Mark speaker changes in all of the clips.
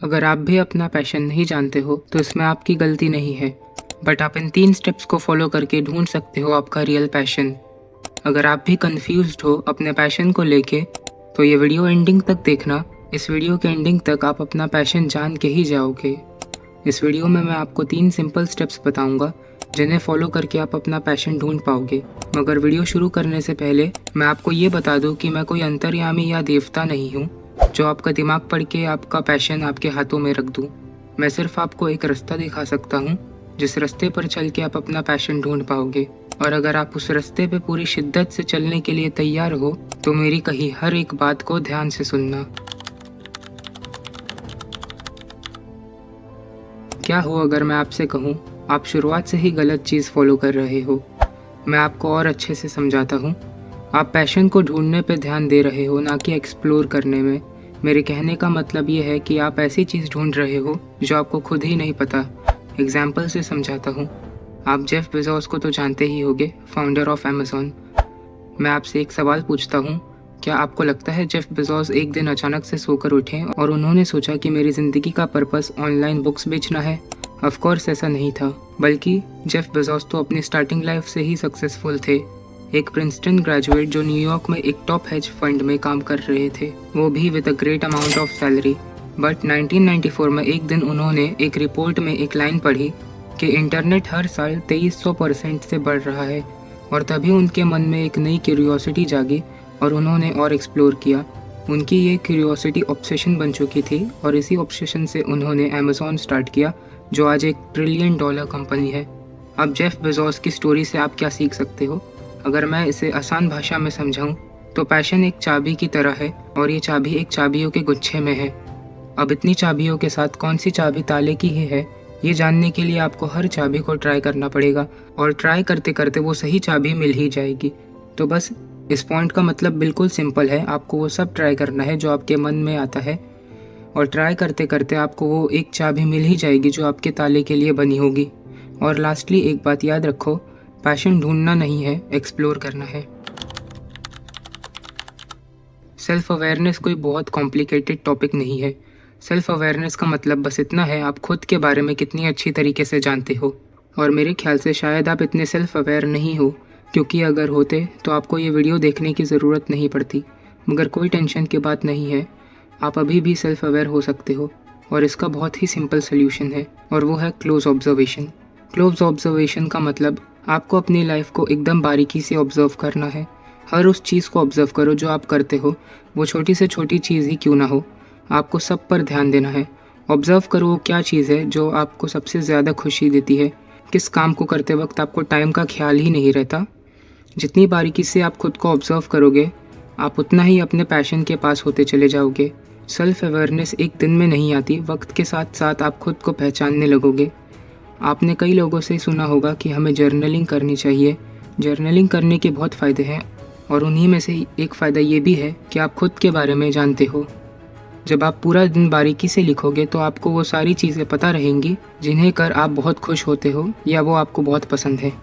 Speaker 1: अगर आप भी अपना पैशन नहीं जानते हो तो इसमें आपकी गलती नहीं है, बट आप इन 3 स्टेप्स को फॉलो करके ढूंढ सकते हो आपका रियल पैशन। अगर आप भी कंफ्यूज्ड हो अपने पैशन को लेके तो ये वीडियो एंडिंग तक देखना। इस वीडियो के एंडिंग तक आप अपना पैशन जान के ही जाओगे। इस वीडियो में मैं आपको 3 सिंपल स्टेप्स बताऊंगा जिन्हें फॉलो करके आप अपना पैशन ढूंढ पाओगे। मगर वीडियो शुरू करने से पहले मैं आपको ये बता दूं कि मैं कोई अंतर्यामी या देवता नहीं हूँ जो आपका दिमाग पढ़ के आपका पैशन आपके हाथों में रख दूं। मैं सिर्फ आपको एक रास्ता दिखा सकता हूँ जिस रास्ते पर चल के आप अपना पैशन ढूंढ पाओगे। और अगर आप उस रास्ते पे पूरी शिद्दत से चलने के लिए तैयार हो तो मेरी कही हर एक बात को ध्यान से सुनना। क्या हो अगर मैं आपसे कहूँ आप शुरुआत से ही गलत चीज़ फॉलो कर रहे हो? मैं आपको और अच्छे से समझाता हूँ। आप पैशन को ढूंढने पे ध्यान दे रहे हो, ना कि एक्सप्लोर करने में। मेरे कहने का मतलब ये है कि आप ऐसी चीज़ ढूंढ रहे हो जो आपको खुद ही नहीं पता। एग्जाम्पल से समझाता हूँ। आप जेफ बेजोस को तो जानते ही होंगे, फाउंडर ऑफ अमेज़ॉन। मैं आपसे एक सवाल पूछता हूँ, क्या आपको लगता है जेफ बेजोस एक दिन अचानक से सोकर उठे और उन्होंने सोचा कि मेरी ज़िंदगी का पर्पस ऑनलाइन बुक्स बेचना है? ऑफ कोर्स ऐसा नहीं था, बल्कि जेफ बेजोस तो अपनी स्टार्टिंग लाइफ से ही सक्सेसफुल थे। एक प्रिंसटन ग्रेजुएट जो न्यूयॉर्क में एक टॉप हेज फंड में काम कर रहे थे, वो भी with a great amount of salary. But 1994 में एक दिन उन्होंने एक रिपोर्ट में एक लाइन पढ़ी कि इंटरनेट हर साल 2300% से बढ़ रहा है। और तभी उनके मन में एक नई क्यूरियोसिटी जागी और उन्होंने और एक्सप्लोर किया। उनकी ये क्यूरियोसिटी ऑब्सेशन बन चुकी थी और इसी ऑब्सेशन से उन्होंने अमेज़ॉन स्टार्ट किया, जो आज एक $1 ट्रिलियन कंपनी है। अब जेफ बेजोस की स्टोरी से आप क्या सीख सकते हो? अगर मैं इसे आसान भाषा में समझाऊं तो पैशन एक चाबी की तरह है और ये चाबी एक चाबियों के गुच्छे में है। अब इतनी चाबियों के साथ कौन सी चाबी ताले की है, ये जानने के लिए आपको हर चाबी को ट्राई करना पड़ेगा और ट्राई करते करते वो सही चाबी मिल ही जाएगी। तो बस इस पॉइंट का मतलब बिल्कुल सिंपल है, आपको वो सब ट्राई करना है जो आपके मन में आता है और ट्राई करते करते आपको वो एक चाबी मिल ही जाएगी जो आपके ताले के लिए बनी होगी। और लास्टली एक बात याद रखो, पैशन ढूंढना नहीं है, एक्सप्लोर करना है। सेल्फ अवेयरनेस कोई बहुत कॉम्प्लिकेटेड टॉपिक नहीं है। सेल्फ अवेयरनेस का मतलब बस इतना है, आप खुद के बारे में कितनी अच्छी तरीके से जानते हो। और मेरे ख्याल से शायद आप इतने सेल्फ अवेयर नहीं हो, क्योंकि अगर होते तो आपको ये वीडियो देखने की ज़रूरत नहीं पड़ती। मगर कोई टेंशन की बात नहीं है, आप अभी भी सेल्फ अवेयर हो सकते हो और इसका बहुत ही सिंपल सोल्यूशन है, और वो है क्लोज ऑब्जर्वेशन। क्लोज ऑब्जर्वेशन का मतलब आपको अपनी लाइफ को एकदम बारीकी से ऑब्जर्व करना है। हर उस चीज़ को ऑब्जर्व करो जो आप करते हो, वो छोटी से छोटी चीज़ ही क्यों ना हो। आपको सब पर ध्यान देना है। ऑब्जर्व करो वो क्या चीज़ है जो आपको सबसे ज़्यादा खुशी देती है। किस काम को करते वक्त आपको टाइम का ख्याल ही नहीं रहता। जितनी बारीकी से आप खुद को ऑब्जर्व करोगे, आप उतना ही अपने पैशन के पास होते चले जाओगे। सेल्फ अवेयरनेस एक दिन में नहीं आती, वक्त के साथ साथ आप खुद को पहचानने लगोगे। आपने कई लोगों से सुना होगा कि हमें जर्नलिंग करनी चाहिए। जर्नलिंग करने के बहुत फ़ायदे हैं और उन्हीं में से एक फ़ायदा ये भी है कि आप खुद के बारे में जानते हो। जब आप पूरा दिन बारीकी से लिखोगे तो आपको वो सारी चीज़ें पता रहेंगी जिन्हें कर आप बहुत खुश होते हो या वो आपको बहुत पसंद है।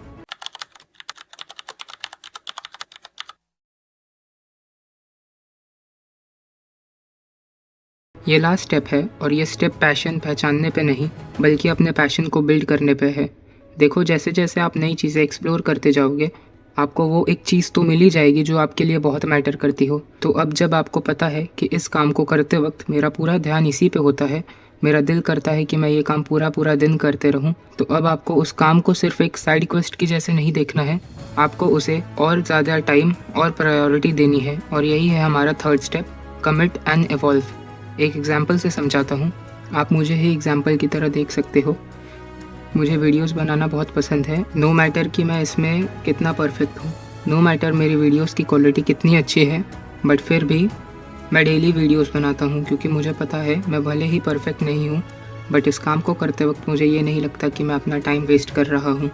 Speaker 1: ये लास्ट स्टेप है और ये स्टेप पैशन पहचानने पे नहीं, बल्कि अपने पैशन को बिल्ड करने पे है। देखो, जैसे जैसे आप नई चीज़ें एक्सप्लोर करते जाओगे, आपको वो एक चीज़ तो मिल ही जाएगी जो आपके लिए बहुत मैटर करती हो। तो अब जब आपको पता है कि इस काम को करते वक्त मेरा पूरा ध्यान इसी पे होता है, मेरा दिल करता है कि मैं ये काम पूरा पूरा दिन करते रहूं, तो अब आपको उस काम को सिर्फ एक साइड क्वेस्ट की जैसे नहीं देखना है, आपको उसे और ज़्यादा टाइम और प्रायोरिटी देनी है। और यही है हमारा third step, commit and evolve. एक एग्जाम्पल से समझाता हूँ, आप मुझे ही एग्जाम्पल की तरह देख सकते हो। मुझे वीडियोस बनाना बहुत पसंद है, नो मैटर कि मैं इसमें कितना परफेक्ट हूँ, नो मैटर मेरी वीडियोस की क्वालिटी कितनी अच्छी है, बट फिर भी मैं डेली वीडियोस बनाता हूँ क्योंकि मुझे पता है मैं भले ही परफेक्ट नहीं हूँ, बट इस काम को करते वक्त मुझे ये नहीं लगता कि मैं अपना टाइम वेस्ट कर रहा हूँ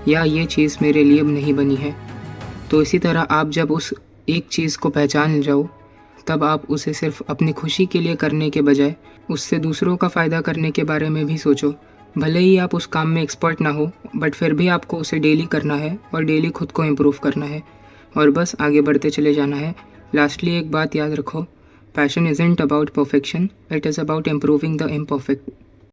Speaker 1: या ये चीज़ मेरे लिए नहीं बनी है। तो इसी तरह आप जब उस एक चीज़ को पहचान जाओ, तब आप उसे सिर्फ अपनी खुशी के लिए करने के बजाय उससे दूसरों का फ़ायदा करने के बारे में भी सोचो। भले ही आप उस काम में एक्सपर्ट ना हो, बट फिर भी आपको उसे डेली करना है और डेली खुद को इम्प्रूव करना है और बस आगे बढ़ते चले जाना है। लास्टली एक बात याद रखो, Passion isn't about perfection, it is about improving the imperfect.